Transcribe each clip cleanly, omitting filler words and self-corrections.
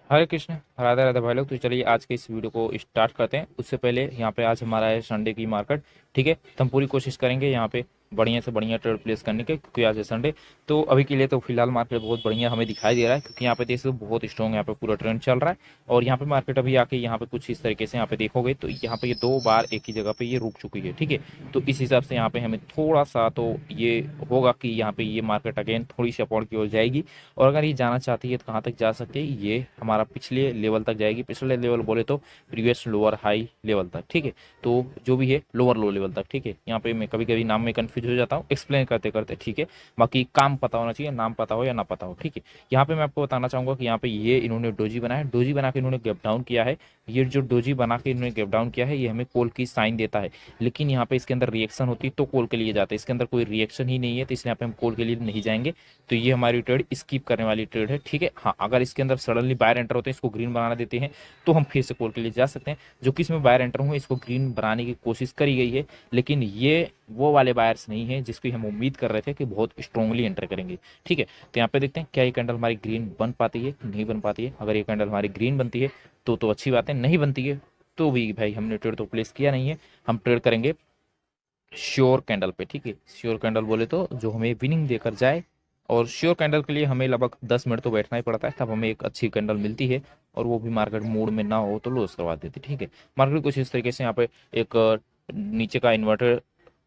हरे कृष्ण, राधे राधे भाई लोग। तो चलिए आज के इस वीडियो को स्टार्ट करते हैं। उससे पहले यहाँ पे आज हमारा है संडे की मार्केट। ठीक है, तो हम पूरी कोशिश करेंगे यहाँ पे बढ़िया से बढ़िया ट्रेड प्लेस करने के, क्योंकि आज है संडे। तो अभी के लिए तो फिलहाल मार्केट बहुत बढ़िया हमें दिखाई दे रहा है, क्योंकि यहाँ पे देख सकते हो बहुत स्ट्रॉन्ग यहाँ पे पूरा ट्रेंड चल रहा है। और यहाँ पे मार्केट अभी आके यहाँ पे कुछ इस तरीके से यहाँ पे देखोगे तो यहाँ पे ये 2 बार एक ही जगह पे ये रुक चुकी है। ठीक है, तो इस हिसाब से यहाँ पे हमें थोड़ा सा तो ये होगा कि यहाँ पे ये मार्केट अगेन थोड़ी सी अपॉर्ड की ओर जाएगी। और अगर ये जाना चाहती है तो कहाँ तक जा सकती है, ये हमारा पिछले लेवल तक जाएगी। पिछले लेवल बोले तो प्रीवियस लोअर हाई लेवल तक। ठीक है, तो जो भी है लोअर लो लेवल तक। ठीक है, यहाँ पे मैं कभी कभी नाम में कंफ्यूज हो जाता हूँ एक्सप्लेन करते करते। ठीक है, बाकी काम पता होना चाहिए, नाम पता हो या ना पता हो। ठीक है, यहाँ पे मैं आपको बताना चाहूंगा कि यहाँ पे ये इन्होंने डोजी बनाया, डोजी बना के इन्होंने गैप डाउन किया है। ये जो डोजी बना के इन्होंने गैप डाउन किया है ये हमें कॉल की साइन देता है, लेकिन यहाँ पे इसके अंदर रिएक्शन होती तो कॉल के लिए जाते। इसके अंदर कोई रिएक्शन ही नहीं है, तो इसलिए यहाँ पे हम कॉल के लिए नहीं जाएंगे। तो ये हमारी ट्रेड स्किप करने वाली ट्रेड है। ठीक है, हाँ, अगर इसके अंदर सडनली बायर एंटर होते हैं, इसको ग्रीन बनाना देते हैं, तो हम फिर से कॉल के लिए जा सकते हैं। जो कि इसमें बायर एंटर हुए इसको ग्रीन बनाने की कोशिश करी गई है, लेकिन ये वो वाले बायर्स नहीं है जिसकी हम उम्मीद कर रहे थे कि बहुत स्ट्रांगली एंटर करेंगे। ठीक है, तो यहाँ पे देखते हैं क्या ये कैंडल हमारी ग्रीन बन पाती है नहीं बन पाती है। अगर ये कैंडल हमारी ग्रीन बनती है तो अच्छी बात है, नहीं बनती है तो भी भाई हमने ट्रेड तो प्लेस किया नहीं है। हम ट्रेड करेंगे श्योर कैंडल पे। ठीक है, श्योर कैंडल बोले तो जो हमें विनिंग देकर जाए। और श्योर कैंडल के लिए हमें लगभग 10 मिनट तो बैठना ही पड़ता है, तब हमें एक अच्छी कैंडल मिलती है। और वो भी मार्केट मूड में ना हो तो लॉस करवा देती है। ठीक है, मार्केट कुछ इस तरीके से यहाँ पे एक नीचे का इन्वर्टर,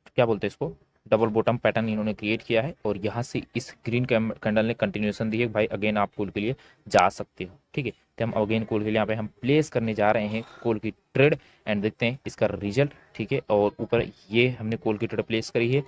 क्या बोलते हैं इसको, डबल बॉटम पैटर्न इन्होंने क्रिएट किया है। और यहाँ से इस ग्रीन कैंडल ने कंटिन्यूएशन दी है भाई, अगेन आप कॉल के लिए जा सकते हो। ठीक है, तो हम अगेन कॉल के लिए यहाँ पे हम प्लेस करने जा रहे हैं कॉल की ट्रेड, एंड देखते हैं इसका रिजल्ट। ठीक है, और ऊपर ये हमने कॉल की ट्रेड प्लेस करी है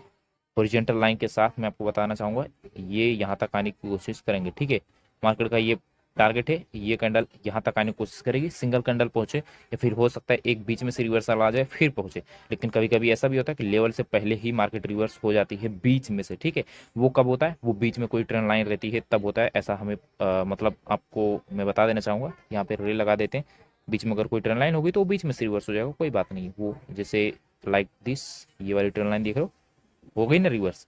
हॉरिजॉन्टल लाइन के साथ। मैं आपको बताना चाहूंगा ये यहाँ तक आने की कोशिश करेंगे। ठीक है, मार्केट का ये टारगेट है, ये कैंडल यहाँ तक आने की कोशिश करेगी, सिंगल कैंडल पहुंचे या फिर हो सकता है एक बीच में से रिवर्सल आ जाए फिर पहुंचे। लेकिन कभी कभी ऐसा भी होता है कि लेवल से पहले ही मार्केट रिवर्स हो जाती है बीच में से। ठीक है, वो कब होता है, वो बीच में कोई ट्रेंड लाइन रहती है तब होता है ऐसा। हमें मतलब आपको मैं बता देना चाहूंगा, यहाँ पे रेल लगा देते हैं। बीच में अगर कोई ट्रेंड लाइन होगी तो वो बीच में से रिवर्स हो जाएगा, कोई बात नहीं। वो जैसे लाइक दिस, ये वाली ट्रेंड लाइन देख रहे हो गई ना रिवर्स।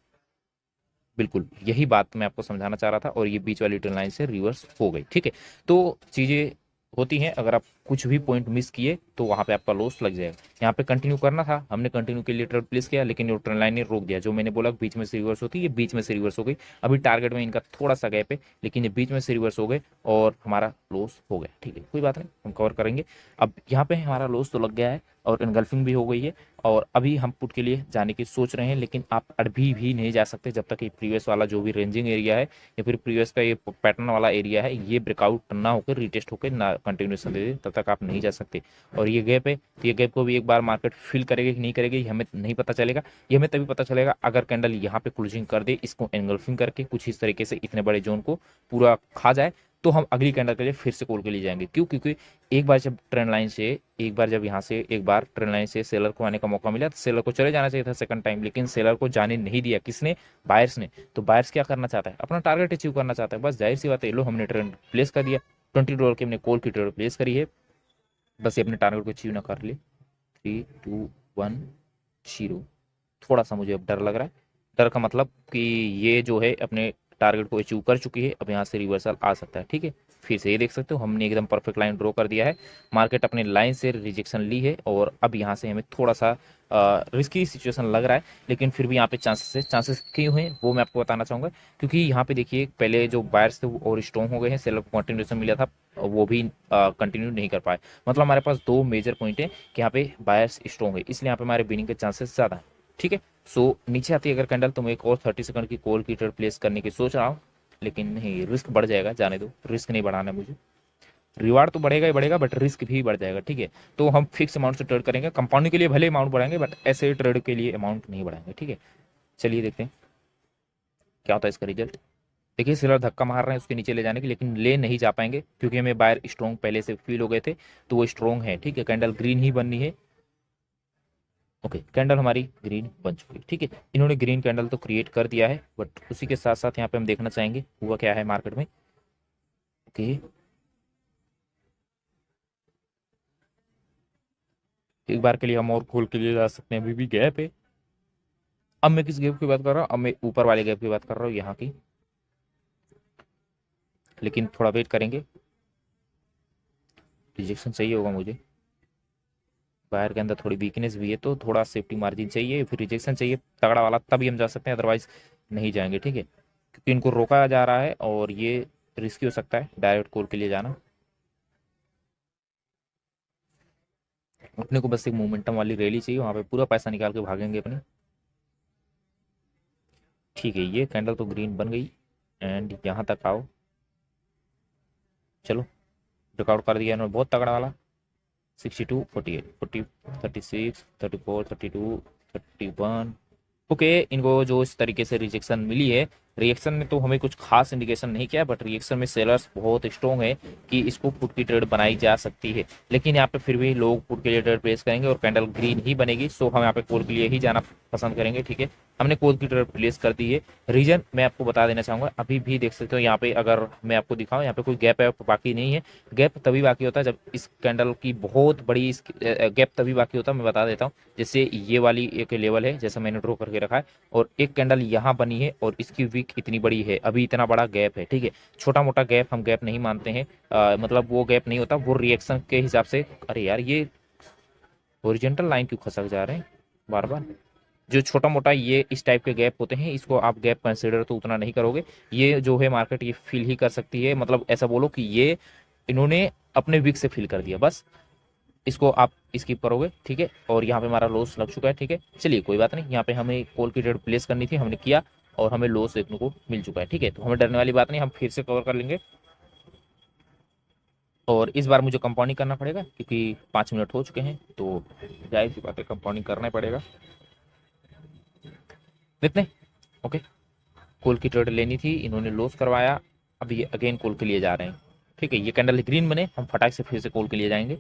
बिल्कुल यही बात मैं आपको समझाना चाह रहा था, और ये बीच वाली ट्रेन लाइन से रिवर्स हो गई। ठीक है, तो चीज़ें होती हैं, अगर आप कुछ भी पॉइंट मिस किए तो वहां पे आपका लॉस लग जाएगा। यहाँ पे कंटिन्यू करना था, हमने कंटिन्यू के लिए ट्रेड प्लेस किया, लेकिन ये ट्रेन लाइन ने रोक दिया। जो मैंने बोला बीच में से रिवर्स होती है, ये बीच में से रिवर्स हो गई। अभी टारगेट में इनका थोड़ा सा गैप है, लेकिन ये बीच में से रिवर्स हो गए और हमारा लॉस हो गया। ठीक है, कोई बात नहीं, हम कवर करेंगे। अब यहाँ पे हमारा लॉस तो लग गया है और इनगल्फिंग भी हो गई है, और अभी हम पुट के लिए जाने की सोच रहे हैं, लेकिन आप अभी भी नहीं जा सकते जब तक ये प्रीवियस वाला जो भी रेंजिंग एरिया है या फिर प्रीवियस का ये पैटर्न वाला एरिया है ये ब्रेकआउट ना होकर रिटेस्ट होकर ना कंटिन्यूएशन दे दे, तब तक आप नहीं जा सकते। और ये गैप है, तो ये गैप को भी एक बार मार्केट फिल करेगी कि नहीं करेगी ये हमें नहीं पता चलेगा। ये हमें तभी पता चलेगा अगर कैंडल यहाँ पे क्लोजिंग कर दे, इसको एंगल्फिंग करके कुछ इस तरीके से इतने बड़े जोन को पूरा खा जाए, तो हम अगली कैंडल के लिए फिर से कॉल के लिए जाएंगे। क्यों? क्योंकि एक बार जब ट्रेंड लाइन से, एक बार जब यहाँ से एक बार ट्रेंड लाइन से सेलर को आने का मौका मिला तो सेलर को चले जाना चाहिए था सेकंड टाइम, लेकिन सेलर को जाने नहीं दिया। किसने? बायर्स ने। तो बायर्स क्या करना चाहता है, अपना टारगेट अचीव करना चाहता है, बस जाहिर सी बात है। लो, हमने ट्रेंड प्लेस कर दिया, $20 की हमने कॉल की ट्रेड प्लेस करी है, बस ये अपने टारगेट को अचीव ना कर ले। 3 2 1 0। थोड़ा सा मुझे अब डर लग रहा है। डर का मतलब कि ये जो है अपने टारगेट को अचीव कर चुकी है, अब यहाँ से रिवर्सल आ सकता है। ठीक है, फिर से ये देख सकते हो हमने एकदम परफेक्ट लाइन ड्रॉ कर दिया है। मार्केट अपने लाइन से रिजेक्शन ली है, और अब यहाँ से हमें थोड़ा सा रिस्की सिचुएशन लग रहा है, लेकिन फिर भी यहाँ पे चांसेस है। चांसेस क्यों हैं वो मैं आपको बताना चाहूँगा, क्योंकि यहाँ पे देखिए पहले जो बायर्स थे वो और स्ट्रॉन्ग हो गए हैं, सेलर को कंटिन्यूएशन मिला था, वो भी कंटिन्यू नहीं कर पाए। मतलब हमारे पास दो मेजर पॉइंट है कि यहाँ पे बायर्स स्ट्रॉन्ग है, इसलिए यहाँ पे हमारे विनिंग के चांसेस ज़्यादा है। ठीक है, सो नीचे आती है अगर कैंडल तो मैं एक और 30 सेकंड की कॉल की ट्रेड प्लेस करने की सोच रहा हूँ, लेकिन नहीं, रिस्क बढ़ जाएगा, जाने दो, रिस्क नहीं बढ़ाना है मुझे। रिवार्ड तो बढ़ेगा ही बढ़ेगा, बट रिस्क भी बढ़ जाएगा। ठीक है, तो हम फिक्स अमाउंट से ट्रेड करेंगे, कंपाउंडिंग के लिए भले अमाउंट बढ़ाएंगे बट ऐसे ट्रेड के लिए अमाउंट नहीं बढ़ाएंगे। ठीक है, चलिए देखते हैं क्या होता है इसका रिजल्ट। देखिए सेलर धक्का मार रहे हैं उसके नीचे ले जाने की, लेकिन ले नहीं जा पाएंगे क्योंकि हमें बायर स्ट्रॉन्ग पहले से फील हो गए थे, तो वो स्ट्रॉन्ग है। ठीक है, कैंडल ग्रीन ही बननी है। ओके, कैंडल हमारी ग्रीन बन चुकी है। ठीक है, इन्होंने ग्रीन कैंडल तो क्रिएट कर दिया है, बट उसी के साथ साथ यहाँ पे हम देखना चाहेंगे हुआ क्या है मार्केट में। ओके, एक बार के लिए हम और खोल के लिए जा सकते हैं, अभी भी गैप है। अब मैं किस गैप की बात कर रहा हूँ, अब मैं ऊपर वाले गैप की बात कर रहा हूँ यहाँ की, लेकिन थोड़ा वेट करेंगे। रिजेक्शन चाहिए होगा मुझे, बायर के अंदर थोड़ी वीकनेस भी है तो थोड़ा सेफ्टी मार्जिन चाहिए, फिर रिजेक्शन चाहिए तगड़ा वाला, तभी हम जा सकते हैं, अदरवाइज नहीं जाएंगे। ठीक है, क्योंकि इनको रोका जा रहा है और ये रिस्की हो सकता है डायरेक्ट कॉल के लिए जाना। अपने को बस एक मोमेंटम वाली रैली चाहिए, वहाँ पे पूरा पैसा निकाल के भागेंगे अपने। ठीक है, ये कैंडल तो ग्रीन बन गई एंड यहाँ तक आओ, चलो ब्रेकआउट कर दिया इन्होंने बहुत तगड़ा वाला। 62, 48, 40, 36, 34, 32, 31। ओके, इनको जो इस तरीके से रिजेक्शन मिली है, रिएक्शन में तो हमें कुछ खास इंडिकेशन नहीं किया, बट रिएक्शन में सेलर्स बहुत स्ट्रॉन्ग है कि इसको पुट की ट्रेड बनाई जा सकती है। लेकिन यहाँ पे फिर भी लोग पुट के लिए ट्रेड प्लेस करेंगे और कैंडल ग्रीन ही बनेगी, सो हम यहाँ पे कॉल के लिए ही जाना पसंद करेंगे। ठीक है, हमने कॉल की ट्रेड प्लेस कर दी है। रीजन मैं आपको बता देना चाहूंगा, अभी भी देख सकते हो यहाँ पे, अगर मैं आपको दिखाऊं यहाँ पे कोई गैप है बाकी नहीं है। गैप तभी बाकी होता है जब इस कैंडल की बहुत बड़ी गैप तभी बाकी होता है, मैं बता देता हूँ। जैसे ये वाली एक लेवल है, जैसा मैंने ड्रॉ करके रखा है, और एक कैंडल यहाँ बनी है और इसकी विक इतनी बड़ी है, अभी इतना बड़ा गैप है। ठीक है, छोटा मोटा गैप हम गैप नहीं मानते हैं, मतलब वो गैप नहीं होता, वो रिएक्शन के हिसाब से। अरे यार, ये ओरिजेंटल लाइन क्यों खसक जा रहे हैं बार बार। जो छोटा मोटा ये इस टाइप के गैप होते हैं, इसको आप गैप कंसिडर तो उतना नहीं करोगे। ये जो है मार्केट ये फील ही कर सकती है, मतलब ऐसा बोलो कि ये इन्होंने अपने विक से फील कर दिया, बस इसको आप स्किप करोगे। ठीक है, और यहाँ पे हमारा लॉस लग चुका है। ठीक है, चलिए कोई बात नहीं, यहाँ पे हमें कॉल की ट्रेड प्लेस करनी थी, हमने किया और हमें लॉस देखने को मिल चुका है। ठीक है, तो हमें डरने वाली बात नहीं, हम फिर से कवर कर लेंगे। और इस बार मुझे कंपाउंडिंग करना पड़ेगा क्योंकि 5 मिनट हो चुके हैं, तो जाहिर सी बात है कंपाउंडिंग करना ही पड़ेगा। इतने ओके, कॉल की ट्रेड लेनी थी, इन्होंने लॉस करवाया, अब ये अगेन कॉल के लिए जा रहे हैं। ठीक है, ये कैंडल ग्रीन बने, हम फटाक से फिर से कॉल के लिए जाएंगे।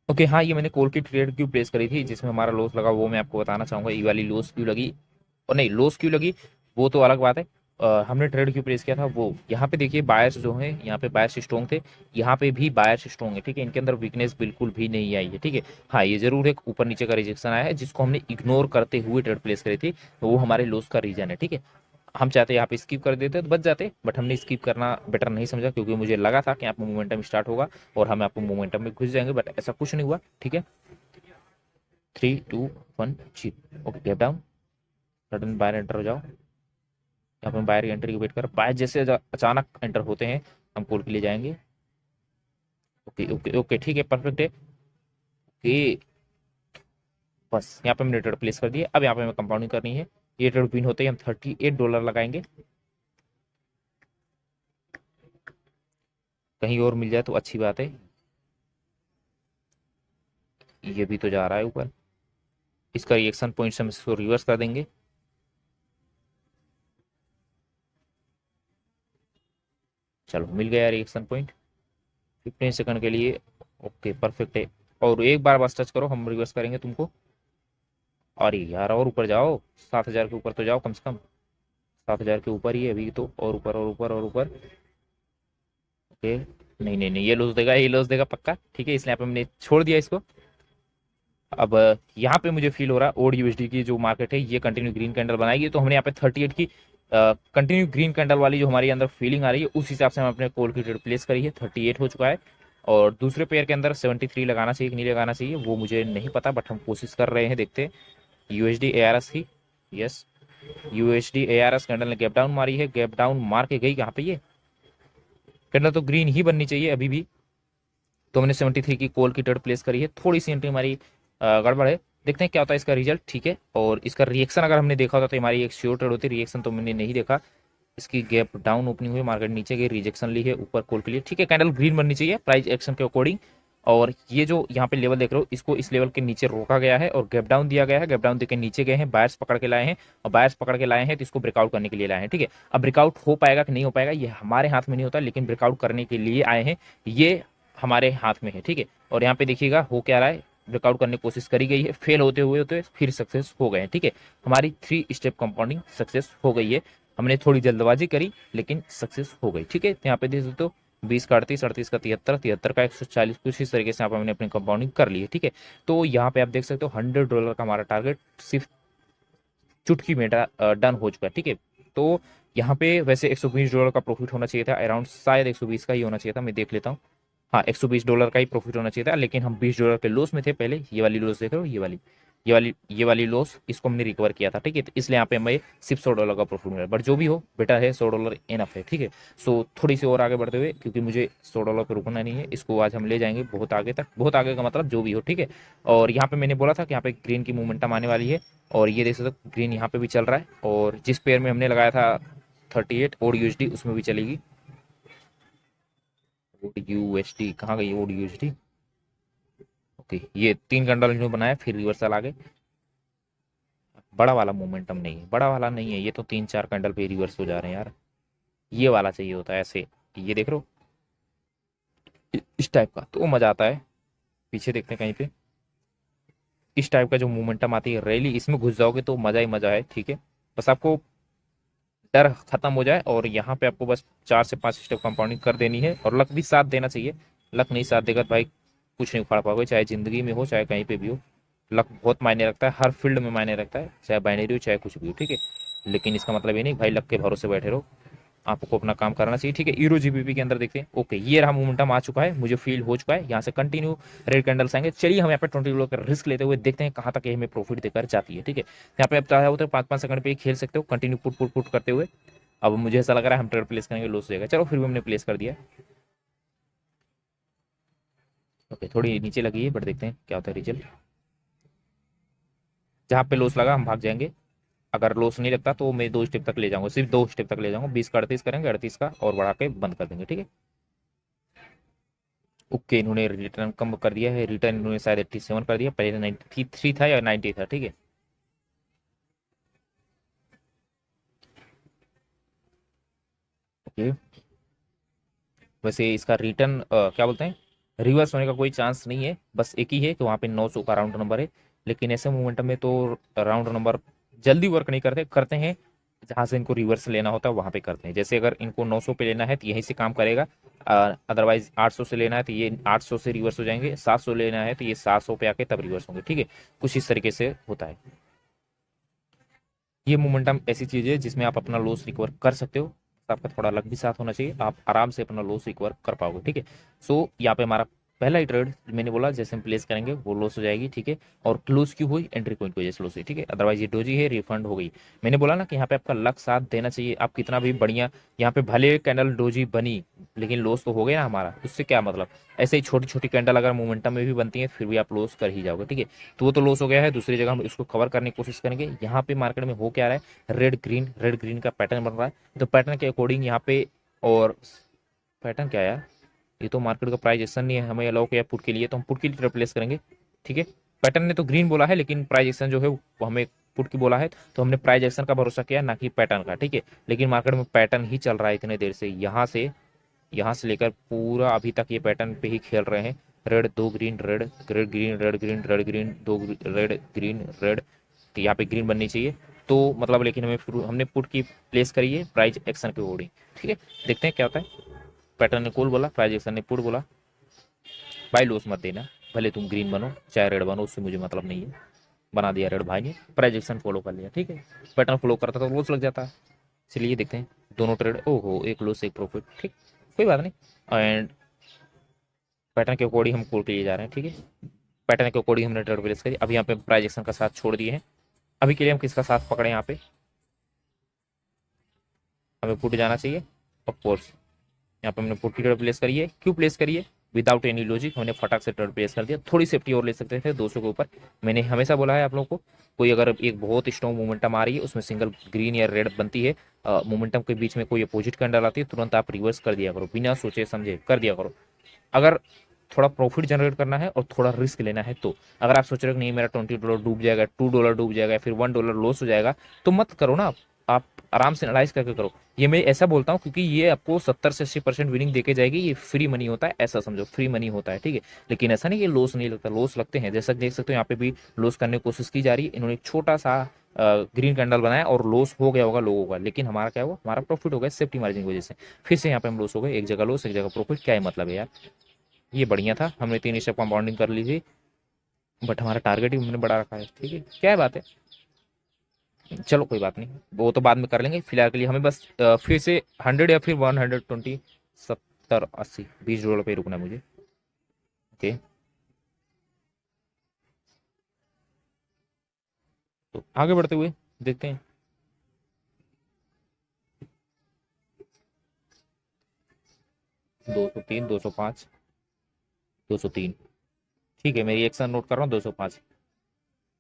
ओके हाँ, ये मैंने कॉल की ट्रेड क्यों प्लेस करी थी जिसमें हमारा लॉस लगा, वो मैं आपको बताना चाहूंगा। ये वाली लॉस क्यों लगी, और नहीं लॉस क्यों लगी वो तो अलग बात है। हमने ट्रेड क्यों प्लेस किया था वो, यहाँ पे देखिए बायर्स जो है, यहाँ पे बायर्स स्ट्रॉन्ग थे, यहाँ पे भी बायर्स स्ट्रॉन्ग है। ठीक है, इनके अंदर वीकनेस बिल्कुल भी नहीं आई है। ठीक है, हाँ ये जरूर एक ऊपर नीचे का रिजेक्शन आया है जिसको हमने इग्नोर करते हुए ट्रेड प्लेस करी थी, तो वो हमारे लॉस का रीजन है। ठीक है, हम चाहते यहाँ पे स्किप कर देते तो बच जाते, बट हमने स्किप करना बेटर नहीं समझा, क्योंकि मुझे लगा था कि यहाँ पे मोमेंटम स्टार्ट होगा और हम आपको मोमेंटम में घुस जाएंगे, बट ऐसा कुछ नहीं हुआ। ठीक है, 3, 2, 1 zero. Okay, gap down, sudden buyer enter हो जाओ। यहाँ पे हम बायर की एंट्री की वेट कर, बायर जैसे अचानक एंटर होते हैं हम कॉल के लिए जाएंगे। ओके ओके ओके, ठीक है, परफेक्ट है। ओके, बस यहाँ पे हमने ट्रेड प्लेस कर दिया, अब यहाँ पे हमें कंपाउंडिंग करनी है। ये ट्रेड विन होते ही हम $38 लगाएंगे, कहीं और मिल जाए तो अच्छी बात है। ये भी तो जा रहा है ऊपर, इसका रिएक्शन पॉइंट से हम इसको रिवर्स कर देंगे। चलो मिल गया रिएक्शन पॉइंट 15 सेकंड के लिए। ओके परफेक्ट है, और एक बार बस टच करो, हम रिवर्स करेंगे तुमको। अरे यार, और ऊपर जाओ, 7,000 के ऊपर तो जाओ कम से कम, 7,000 के ऊपर ही है अभी तो, और ऊपर और ऊपर और ऊपर। ओके, नहीं नहीं नहीं, ये लॉस देगा, ये लॉस देगा पक्का। ठीक है, इसलिए यहाँ पे हमने छोड़ दिया इसको। अब यहाँ पे मुझे फील हो रहा है ओड यूएसडी की जो मार्केट है ये कंटिन्यू ग्रीन कैंडल बनाएगी, तो हमने यहाँ पे 38 की कंटिन्यू ग्रीन कैंडल वाली जो हमारे अंदर फीलिंग आ रही है उस हिसाब से हम अपने कॉल की ट्रेड प्लेस करी है। 38 हो चुका है, और दूसरे पेयर के अंदर 73 लगाना चाहिए कि नहीं लगाना चाहिए वो मुझे नहीं पता, बट हम कोशिश कर रहे हैं, देखते हैं। यूएसडी एआरएस की, यस, यूएसडी एआरएस कैंडल ने गैप डाउन मारी है, गैप डाउन मार के गई। यहाँ पे ये कैंडल तो ग्रीन ही बननी चाहिए अभी भी, तो हमने 73 की कॉल की ट्रेड प्लेस करी है। थोड़ी सी एंट्री हमारी गड़बड़ है, देखते हैं क्या होता है इसका रिजल्ट। ठीक है, और इसका रिएक्शन अगर हमने देखा होता तो हमारी एक श्योर ट्रेड होती, रिएक्शन तो मैंने नहीं देखा। इसकी गैप डाउन ओपनिंग हुई, मार्केट नीचे गई, रिजेक्शन ली है, ऊपर कॉल के लिए। ठीक है, कैंडल ग्रीन बननी चाहिए प्राइस एक्शन के अकॉर्डिंग। और ये जो यहाँ पे लेवल देख रहे हो, इसको इस लेवल के नीचे रोका गया है और गैप डाउन दिया गया है, गैप डाउन देकर नीचे गए हैं, बायर्स पकड़ के लाए हैं, और बायर्स पकड़ के लाए हैं तो इसको ब्रेकआउट करने के लिए लाए हैं। ठीक है, अब ब्रेकआउट हो पाएगा कि नहीं हो पाएगा ये हमारे हाथ में नहीं होता, लेकिन ब्रेकआउट करने के लिए आए हैं, ये हमारे हाथ में है। ठीक है, और यहाँ पे देखिएगा हो क्या रहा है, ब्रेकआउट करने की कोशिश करी गई है, फेल होते हुए फिर सक्सेस हो गए हैं। ठीक है, हमारी 3 स्टेप कंपाउंडिंग सक्सेस हो गई है, हमने थोड़ी जल्दबाजी करी लेकिन सक्सेस हो गई। ठीक है, यहाँ पे देख सकते हो 20 का 38, 38 का 73, 73 का 140, कुछ इस तरीके से यहाँ पे हमने अपनी कंपाउंडिंग कर ली है। ठीक है, तो यहाँ पे आप देख सकते हो $100 का हमारा टारगेट सिर्फ चुटकी में डन हो चुका है। ठीक है, तो यहाँ पे वैसे $120 का प्रॉफिट होना चाहिए था अराउंड, शायद 120 का ही होना चाहिए था, मैं देख लेता हूँ। हाँ, $120 का ही प्रॉफिट होना चाहिए था, लेकिन हम $20 के लॉस में थे पहले। ये वाली लॉस देख रहे हो, ये वाली लॉस, इसको हमने रिकवर किया था, ठीक है। तो इसलिए यहाँ पे हमें सिर्फ $100 का प्रॉफिट मिला, बट जो भी हो बेटर है, $100 इनफ है, ठीक है। सो थोड़ी सी और आगे बढ़ते हुए, क्योंकि मुझे $100 पे रुकना नहीं है, इसको आज हम ले जाएंगे बहुत आगे तक, बहुत आगे का मतलब जो भी हो, ठीक है। और यहाँ पे मैंने बोला था कि यहाँ पे ग्रीन की मोमेंटम आने वाली है, और ये देख सकते हो ग्रीन यहाँ पे भी चल रहा है, और जिस पेयर में हमने लगाया था 38 ओड यूएसडी, उसमें भी चलेगी। ओड यूएसडी कहाँ गई, ओड यूएसडी, ओके। ये 3 कैंडल जो बनाया, फिर रिवर्सल आ गए। बड़ा वाला मोमेंटम नहीं है, बड़ा वाला नहीं है, ये तो 3-4 कैंडल पे रिवर्स हो जा रहे हैं यार। ये वाला चाहिए होता है ऐसे, ये देख रहे हो, इस टाइप का तो मजा आता है। पीछे देखते हैं कहीं पे, इस टाइप का जो मोमेंटम आती है रैली, इसमें घुस जाओगे तो मजा ही मजा है, ठीक है। बस आपको डर खत्म हो जाए, और यहाँ पे आपको बस 4 से 5 स्टेप कंपाउंडिंग कर देनी है, और लक भी साथ देना चाहिए। लक नहीं साथ देगा तो भाई कुछ नहीं उखाड़ पाओगे, चाहे जिंदगी में हो चाहे कहीं पे भी हो। लक बहुत मायने रखता है, हर फील्ड में मायने रखता है, चाहे बाइनरी हो चाहे कुछ भी हो, ठीक है। लेकिन इसका मतलब ये नहीं भाई लक के भरोसे बैठे रहो, आपको अपना काम करना चाहिए, ठीक है। ईरो जीबीपी के अंदर देखते हैं, ओके ये रहा मोमेंटम आ चुका है, मुझे फील हो चुका है, यहाँ से कंटिन्यू रेड कैंडल्स आएंगे। चलिए हम यहाँ पे $20 का रिस्क लेते हुए देखते हैं कहाँ तक ये हमें प्रॉफिट देकर जाती है, ठीक है। यहाँ पे आप चाहे हो तो 5-5 सेकंड पे ही खेल सकते हो, कंटिन्यू पुट पुट पुट करते हुए। अब मुझे ऐसा लग रहा है हम ट्रेड प्लेस करेंगे, लॉस हो जाएगा, चलो फिर भी हमने प्लेस कर दिया। ओके, थोड़ी नीचे लगी है, बट देखते हैं क्या होता है रिजल्ट। जहाँ पे लॉस लगा हम भाग जाएंगे, अगर लॉस नहीं लगता तो मैं 2 स्टेप तक ले जाऊंगा, सिर्फ 2 स्टेप तक ले जाऊंगा। 20 का 38 करेंगे, 38 का और बढ़ा के बंद कर देंगे, ठीक है। ओके, इन्होंने रिटर्न कम कर दिया है, रिटर्न इन्होंने शायद 87 कर दिया, पहले 93 था या 90 था, ठीक है। ओके, वैसे इसका रिटर्न क्या बोलते हैं, रिवर्स होने का कोई चांस नहीं है, बस एक ही है कि वहाँ पे 900 का राउंड नंबर है। लेकिन ऐसे मोमेंटम में तो राउंड नंबर जल्दी वर्क नहीं करते, करते हैं जहाँ से इनको रिवर्स लेना होता है वहाँ पे करते हैं। जैसे अगर इनको 900 पे लेना है तो यहीं से काम करेगा, अदरवाइज 800 से लेना है तो ये 800 से रिवर्स हो जाएंगे, 700 लेना है तो ये 700 पे आके तब रिवर्स होंगे, ठीक है। कुछ इस तरीके से होता है। ये मोमेंटम ऐसी चीज है जिसमें आप अपना लॉस रिकवर कर सकते हो, आपका थोड़ा लक भी साथ होना चाहिए, आप आराम से अपना लॉस रिकवर कर पाओगे, ठीक है। सो यहाँ पे हमारा पहला ही ट्रेड मैंने बोला जैसे हम प्लेस करेंगे वो लॉस हो जाएगी, ठीक है। और क्लोज क्यों हुई, एंट्री पॉइंट की वजह से लॉस हुई, ठीक है। अदरवाइज ये डोजी है, रिफंड हो गई। मैंने बोला ना कि यहाँ पे आपका लक साथ देना चाहिए, आप कितना भी बढ़िया, यहाँ पे भले कैंडल डोजी बनी लेकिन लॉस तो हो गया ना हमारा, उससे क्या मतलब। ऐसे ही छोटी छोटी कैंडल अगर मोमेंटम में भी बनती है फिर भी आप लॉस कर ही जाओगे, ठीक है। तो वो तो लॉस हो गया है, दूसरी जगह हम इसको कवर करने की कोशिश करेंगे। यहाँ पे मार्केट में हो क्या रहा है, रेड ग्रीन का पैटर्न बन रहा है, तो पैटर्न के अकॉर्डिंग यहाँ पे, और पैटर्न क्या है यार, ये तो मार्केट का प्राइस एक्शन नहीं है, हमें अलाउ किया पुट के लिए, तो हम पुट की रिप्लेस करेंगे, ठीक है। पैटर्न ने तो ग्रीन बोला है, लेकिन प्राइस एक्शन जो है वो हमें पुट की बोला है, तो हमने प्राइस एक्शन का भरोसा किया ना कि पैटर्न का, ठीक है। लेकिन मार्केट में पैटर्न ही चल रहा है इतने देर से, यहाँ से लेकर पूरा अभी तक ये पैटर्न पे ही खेल रहे हैं। रेड दो green, red red green, red green, red green, दो रेड ग्रीन रेड, तो यहाँ पे ग्रीन बननी चाहिए। तो मतलब लेकिन हमने पुट की प्लेस करी है प्राइस एक्शन के अकॉर्डिंग, ठीक है। देखते हैं क्या होता है। पैटर्न ने कॉल बोला, प्राइस एक्शन ने पुट बोला। भाई लॉस मत देना, भले तुम ग्रीन बनो चाहे रेड बनो, उससे मुझे मतलब नहीं है। बना दिया रेड भाई ने, प्राइस एक्शन फॉलो कर लिया, ठीक है। पैटर्न फॉलो करता तो लॉस लग जाता है। चलिए देखते हैं दोनों ट्रेड, ओहो एक लॉस एक प्रॉफिट, ठीक, कोई बात नहीं। एंड पैटर्न के अकॉर्डिंग हम कोड के लिए जा रहे हैं, ठीक है। पैटर्न के अकॉर्डिंग हमने ट्रेड प्लेस करी, अभी यहाँ पे प्राइस एक्शन का साथ छोड़ दिए हैं। अभी के लिए हम किसका साथ पकड़े, यहाँ पे हमें पुट जाना चाहिए, ऑफ कोर्स। यहाँ पे हमने पुट की ट्रेड प्लेस करी है, क्यों प्लेस करी है, विदाउट एनी लॉजिक हमने फटाक से ट्रेड प्लेस कर दिया। थोड़ी सेफ्टी और ले सकते थे 200 के ऊपर। मैंने हमेशा बोला है आप लोगों को, कोई अगर एक बहुत स्ट्रॉन्ग मोमेंटम आ रही है, उसमें सिंगल ग्रीन या रेड बनती है, मोमेंटम के बीच में कोई अपोजिट कैंडल आती है, तुरंत आप रिवर्स कर दिया करो, बिना सोचे समझे कर दिया करो। अगर थोड़ा प्रॉफिट जनरेट करना है और थोड़ा रिस्क लेना है तो, अगर आप सोच रहे हो कि नहीं मेरा $20 डूब जाएगा, $2 डूब जाएगा, फिर $1 लॉस हो जाएगा, तो मत करो ना। आप आराम से एनालाइज करके करो। ये मैं ऐसा बोलता हूँ क्योंकि ये आपको 70 से 80% विनिंग देके जाएगी, ये फ्री मनी होता है, ऐसा समझो फ्री मनी होता है, ठीक है। लेकिन ऐसा नहीं कि लॉस नहीं लगता, लॉस लगते हैं, जैसा देख सकते हो यहाँ पे भी लॉस करने की कोशिश की जा रही है। इन्होंने एक छोटा सा ग्रीन कैंडल बनाया और लॉस हो गया होगा लोगों का, लेकिन हमारा क्या हुआ, हमारा प्रॉफिट हो गया सेफ्टी मार्जिन की वजह से। फिर से यहाँ पे हम लॉस हो गए, एक जगह लॉस एक जगह प्रॉफिट, क्या है मतलब है यार। ये बढ़िया था, हमने 3 स्टेप कंपाउंडिंग कर ली थी, बट हमारा टारगेट ही हमने बढ़ा रखा है, ठीक है, क्या है बात है। चलो कोई बात नहीं, वो तो बाद में कर लेंगे, फिलहाल के लिए हमें बस फिर से 100 या फिर 120, 70 80 $20 पे ही रुकना है मुझे। ओके, तो आगे बढ़ते हुए देखते हैं। 203, 205, 203। ठीक है, मेरी एक्शन नोट कर रहा हूँ। 205,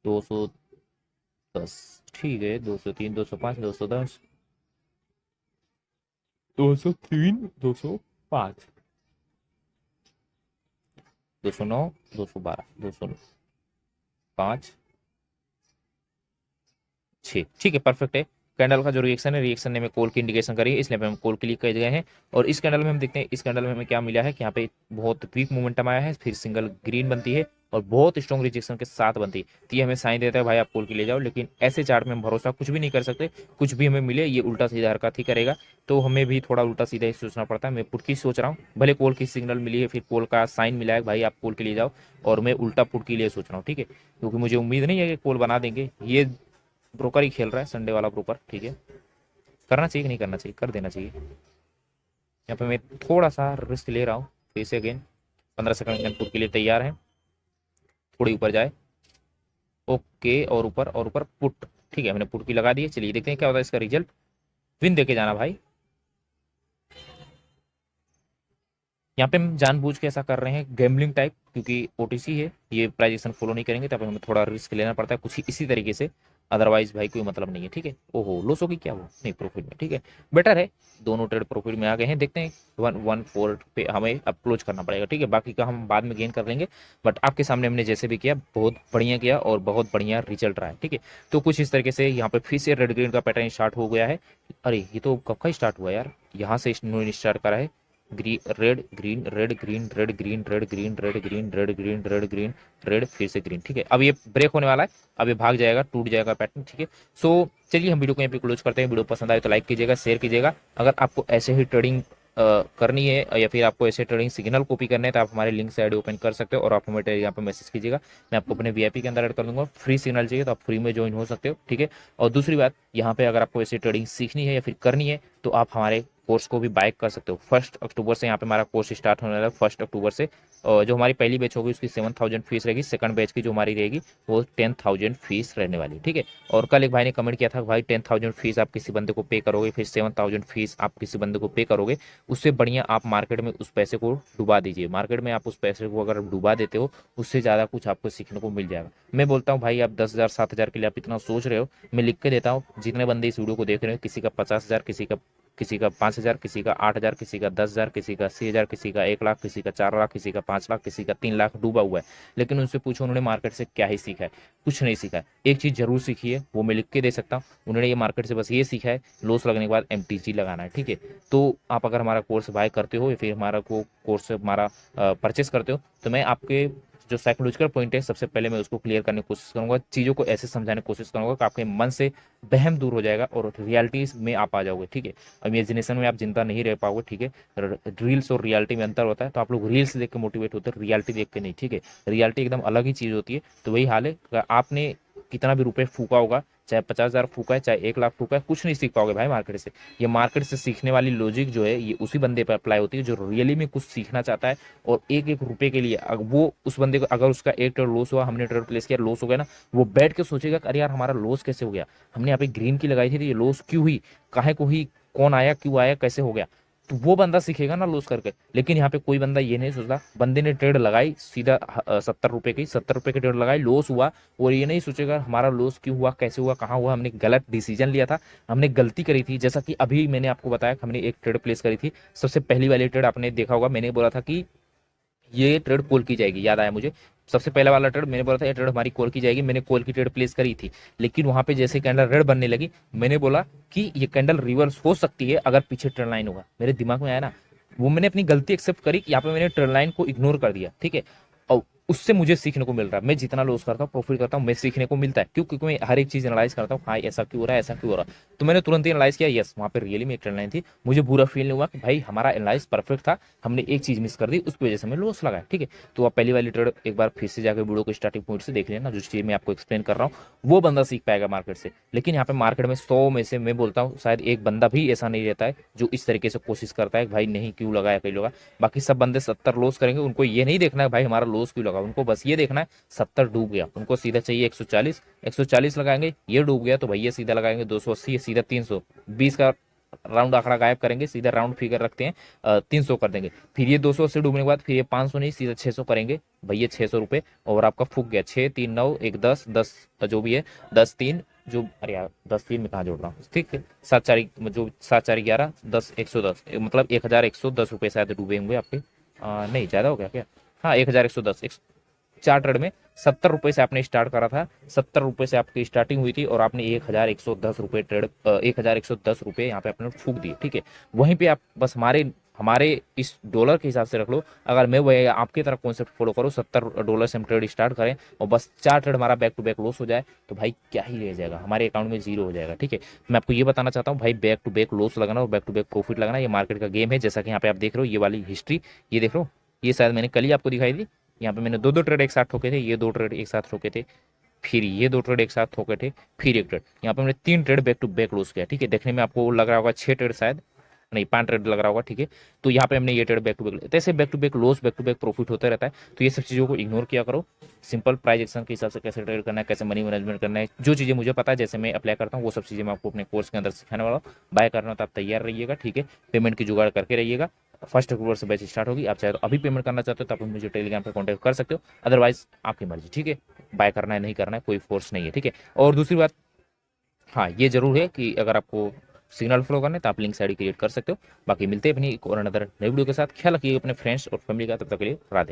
210। ठीक है, 203, 205, 210, 203, 205, 209, 212, 205, 6। ठीक है, परफेक्ट है। कैंडल का जो रिएक्शन है, रिएक्शन ने हमें कॉल की इंडिकेशन करी है, इसलिए हम कॉल क्लिक कर गए हैं। और इस कैंडल में हम देखते हैं, इस कैंडल में हमें क्या मिला है कि यहाँ पे बहुत वीक मोमेंटम आया है, फिर सिंगल ग्रीन बनती है और बहुत स्ट्रॉन्ग रिजेक्शन के साथ बनती है। तो ये हमें साइन देता है भाई आप कॉल के ले जाओ, लेकिन ऐसे चार्ट में हम भरोसा कुछ भी नहीं कर सकते। कुछ भी हमें मिले ये उल्टा सीधा हरकत ही करेगा, तो हमें भी थोड़ा उल्टा सीधा ही सोचना पड़ता है। मैं पुट की सोच रहा हूँ, भले कॉल की सिग्नल मिली है, फिर कॉल का साइन मिला है भाई आप कॉल के लिए जाओ, और मैं उल्टा पुट के लिए सोच रहा हूँ। ठीक है, क्योंकि मुझे उम्मीद नहीं है कि कॉल बना देंगे। ये ब्रोकर ही खेल रहा है, संडे वाला ब्रोकर। ठीक है, करना चाहिए कि नहीं करना चाहिए, कर देना चाहिए। यहाँ पे मैं थोड़ा सा रिस्क ले रहा हूँ। फिर से अगेन 15 सेकंड के पुट के लिए तैयार है। थोड़ी ऊपर जाए, ओके, और ऊपर और ऊपर पुट। ठीक है, मैंने पुट की लगा दी है। चलिए देखते हैं क्या होता है इसका रिजल्ट। विन देके जाना भाई। यहाँ पे हम जानबूझ के ऐसा कर रहे हैं, गैम्बलिंग टाइप, क्योंकि ओटीसी है, ये प्राइस एक्शन फॉलो नहीं करेंगे, तब हमें थोड़ा रिस्क लेना पड़ता है कुछ इसी तरीके से। अदरवाइज भाई कोई मतलब नहीं है। ठीक है, ओहो लॉस होगी क्या, वो नहीं, प्रॉफिट में। ठीक है, बेटर है, दोनों ट्रेड प्रॉफिट में आ गए हैं। देखते हैं 114 पे हमें अप्रोच करना पड़ेगा। ठीक है, बाकी का हम बाद में गेन कर लेंगे, बट आपके सामने हमने जैसे भी किया बहुत बढ़िया किया और बहुत बढ़िया रिजल्ट रहा है। ठीक है, तो कुछ इस तरीके से यहाँ पे फिर से रेड ग्रीन का पैटर्न स्टार्ट हो गया है। अरे ये तो कब का स्टार्ट हुआ यार, यहाँ से स्टार्ट करा है। Red green, red green, red green, red green, red green, red green, red green, red, फिर से ग्रीन। ठीक है, अब ये ब्रेक होने वाला है, अब ये भाग जाएगा, टूट जाएगा पैटर्न। ठीक है, सो चलिए हम वीडियो को यहाँ पे क्लोज करते हैं। वीडियो पसंद आए तो लाइक कीजिएगा, शेयर कीजिएगा। अगर आपको ऐसे ही ट्रेडिंग करनी है या फिर आपको ऐसे ट्रेडिंग सिग्नल कॉपी करने हैं, तो आप हमारे लिंक से आईडी ओपन कर सकते हो और आप हमें यहाँ पे मैसेज कीजिएगा, मैं आपको अपने वीआईपी के अंदर ऐड कर दूंगा। फ्री सिग्नल चाहिए तो आप फ्री में ज्वाइन हो सकते हो। ठीक है, और दूसरी बात, यहाँ पे अगर आपको ऐसे ट्रेडिंग सीखनी है या फिर करनी है, तो आप हमारे कोर्स को भी बाय कर सकते हो। 1 अक्टूबर से यहाँ पे हमारा कोर्स स्टार्ट होने वाला है। 1 अक्टूबर से जो हमारी पहली बैच होगी उसकी 7,000 फीस रहेगी। सेकंड बैच की जो हमारी रहेगी वो 10,000 फीस रहने वाली। ठीक है, और कल एक भाई ने कमेंट किया था भाई 10,000 फीस आप किसी बंदे को पे करोगे, फिर 7,000 फीस आप किसी बंदे को पे करोगे, उससे बढ़िया आप मार्केट में उस पैसे को डुबा दीजिए। मार्केट में आप उस पैसे को अगर डुबा देते हो, उससे ज़्यादा कुछ आपको सीखने को मिल जाएगा। मैं बोलता हूँ भाई आप 10,000 7,000 के लिए आप इतना सोच रहे हो, मैं लिख के देता हूँ। जितने बंदे इस वीडियो को देख रहे हो, किसी का 50,000, किसी का 5,000, किसी का 8,000, किसी का 10,000, किसी का 80,000, किसी का 1 लाख, किसी का 4 लाख, किसी का 5 लाख, किसी का 3 लाख डूबा हुआ है। लेकिन उनसे पूछो उन्होंने मार्केट से क्या ही सीखा है, कुछ नहीं सीखा है। एक चीज़ जरूर सीखी है, वो मैं लिख के दे सकता हूँ। उन्होंने ये मार्केट से बस ये सीखा है, लॉस लगने के बाद MTG लगाना है। ठीक है, तो आप अगर हमारा कोर्स बाय करते हो या फिर हमारा को कोर्स हमारा परचेस करते हो, तो मैं आपके जो साइकोलॉजिकल पॉइंट है, सबसे पहले मैं उसको क्लियर करने की कोशिश करूंगा। चीज़ों को ऐसे समझाने की कोशिश करूंगा कि आपके मन से वहम दूर हो जाएगा और रियलिटी में आप आ जाओगे। ठीक है, इमेजिनेशन में आप जिंदा नहीं रह पाओगे। ठीक है, रील्स और रियलिटी में अंतर होता है, तो आप लोग रील्स देख के मोटिवेट होते हैं, रियलिटी देख के नहीं। ठीक है, रियलिटी एकदम अलग ही चीज़ होती है। तो वही हाल है, आपने कितना भी रुपए फूका होगा, चाहे 50,000 फूका है, चाहे 1 लाख फूका है, कुछ नहीं सीख पाओगे भाई मार्केट से। ये मार्केट से सीखने वाली लॉजिक जो है, ये उसी बंदे पर अप्लाई होती है जो रियली में कुछ सीखना चाहता है। और एक एक रुपए के लिए वो उस बंदे को, अगर उसका एक ट्रेड लॉस हुआ, हमने ट्रेड प्लेस किया, लॉस हो गया ना, वो बैठ के सोचेगा अरे यार हमारा लॉस कैसे हो गया, हमने यहाँ पे ग्रीन की लगाई थी तो ये लॉस क्यों हुई, काहे को हुई, कौन आया, क्यों आया, कैसे हो गया। तो वो बंदा सीखेगा ना लॉस करके। लेकिन यहाँ पे कोई बंदा ये नहीं सोचता, बंदे ने ट्रेड लगाई सीधा 70 रुपए की, 70 रुपए की ट्रेड लगाई, लॉस हुआ, और ये नहीं सोचेगा हमारा लॉस क्यों हुआ, कैसे हुआ, कहाँ हुआ, हमने गलत डिसीजन लिया था, हमने गलती करी थी। जैसा कि अभी मैंने आपको बताया कि हमने एक ट्रेड प्लेस करी थी, सबसे पहली वाली ट्रेड आपने देखा होगा, मैंने बोला था कि ये ट्रेड कॉल की जाएगी, याद आया मुझे। सबसे पहला वाला ट्रेड मैंने बोला था ये ट्रेड हमारी कॉल की जाएगी, मैंने कॉल की ट्रेड प्लेस करी थी। लेकिन वहां पे जैसे कैंडल रेड बनने लगी, मैंने बोला कि ये कैंडल रिवर्स हो सकती है अगर पीछे ट्रेंड लाइन होगा। मेरे दिमाग में आया ना, वो मैंने अपनी गलती एक्सेप्ट करी, यहाँ पे मैंने ट्रेंड लाइन को इग्नोर कर दिया। ठीक है, और उससे मुझे सीखने को मिल रहा है। मैं जितना लॉस करता हूँ प्रॉफिट करता हूँ, मैं सीखने को मिलता है। क्यों? क्योंकि मैं हर एक चीज एनालाइज करता हूँ, हाँ ऐसा क्यों हो रहा है, ऐसा क्यों हो रहा है। तो मैंने तुरंत ही एनालाइज किया, यस वहाँ पे रियली में एक ट्रेंड लाइन थी। मुझे बुरा फील नहीं हुआ कि भाई हमारा एनालाइज परफेक्ट था, हमने एक चीज मिस कर दी, उसकी वजह से हमें लॉस लगा है। ठीक है, तो आप पहली वाली ट्रेड एक बार फिर से जाकर वीडियो को स्टार्टिंग पॉइंट से देख लेना, जो चीज मैं आपको एक्सप्लेन कर रहा हूँ वो बंदा सीख पाएगा मार्केट से। लेकिन यहाँ पे मार्केट में 100 में से मैं बोलता हूँ शायद एक बंदा भी ऐसा नहीं रहता है जो इस तरीके से कोशिश करता है कि भाई नहीं क्यों लगाया, कहीं लगा। बाकी सब बंदे 70 लॉस करेंगे, उनको ये नहीं देखना है भाई हमारा लॉस क्यों लगा, उनको बस ये देखना है 70 डूब गया, उनको सीधा चाहिए 140, 140 लगाएंगे, ये डूब गया तो भैया सीधा लगाएंगे 280, सीधा 320 का राउंड आंकड़ा गायब करेंगे, सीधा राउंड फिगर रखते हैं 300 कर देंगे। फिर ये 280 डूबने के बाद फिर ये 500 नहीं सीधा 600 करेंगे भैया, 600 रुपये, और आपका फूक गया 6 3 9 1 10 10 जो भी है 10 3 जो, अरे यार 10 3 में कहाँ जोड़ रहा हूँ, ठीक है 7 4 जो 7 4 11 10 110, मतलब 1110 रुपये शायद डूबे होंगे आपके। नहीं ज़्यादा हो गया क्या? हाँ 1110, 4 ट्रेड में 70 रुपये से आपने स्टार्ट करा था, 70 रुपये से आपकी स्टार्टिंग हुई थी और आपने 1110 रुपये ट्रेड 1110 रुपये यहाँ पे आपने फूक दिए। ठीक है, वहीं पे आप बस हमारे हमारे इस डॉलर के हिसाब से रख लो। अगर मैं वही आपकी तरह कॉन्सेप्ट फॉलो करूँ, $70 से हम ट्रेड स्टार्ट करें और बस 4 ट्रेड हमारा बैक टू बैक लॉस हो जाए तो भाई क्या ही रह जाएगा, हमारे अकाउंट में जीरो हो जाएगा। ठीक है, मैं आपको ये बताना चाहता हूँ भाई, बैक टू बैक लॉस लगाना और बैक टू बैक प्रॉफिट लगाना ये मार्केट का गेम है। जैसा कि यहाँ पे आप देख रहे हो ये वाली हिस्ट्री, ये देख रहे हो, ये शायद मैंने कल ही आपको दिखाई थी। यहाँ पे मैंने दो दो ट्रेड एक साथ ठोके थे, ये 2 ट्रेड एक साथ ठोके थे, फिर ये 2 ट्रेड एक साथ ठोके थे, फिर एक ट्रेड, यहाँ पे मैंने 3 trade back to back loss किया। ठीक है, देखने में आपको लग रहा होगा 6 ट्रेड शायद नहीं 5 ट्रेड लग रहा होगा। ठीक है, तो यहाँ पे हमने ये ट्रेड बैक टू बैक, ऐसे back to back loss back to back profit होता रहता है। तो ये सब चीज़ों को इग्नोर किया करो। सिंपल प्राइस एक्शन के हिसाब से कैसे ट्रेड करना है, कैसे मनी मैनेजमेंट करना है, जो चीज़ें मुझे पता है जैसे मैं अप्लाई करता हूँ वो सब चीज़ें मैं आपको अपने कोर्स के अंदर सिखाने वाला हूँ। बाय करना हो तो आप तैयार रहिएगा। ठीक है, पेमेंट की जुगाड़ करके रहिएगा। 1 अक्टूबर से बैच स्टार्ट होगी, आप चाहे तो अभी पेमेंट करना चाहते हो तो आप मुझे टेलीग्राम पे कांटेक्ट कर सकते हो, अदरवाइज आपकी मर्जी। ठीक है, बाय करना है नहीं करना है कोई फोर्स नहीं है। ठीक है, और दूसरी बात, हाँ ये जरूर है कि अगर आपको सिग्नल फ्लो करना है तो आप लिंक साइड क्रिएट कर सकते हो। बाकी मिलते हैं अपनी एक और अनदर नई वीडियो के साथ। ख्याल रखिए अपने फ्रेंड्स और फैमिली का, तब तक के लिए राधे।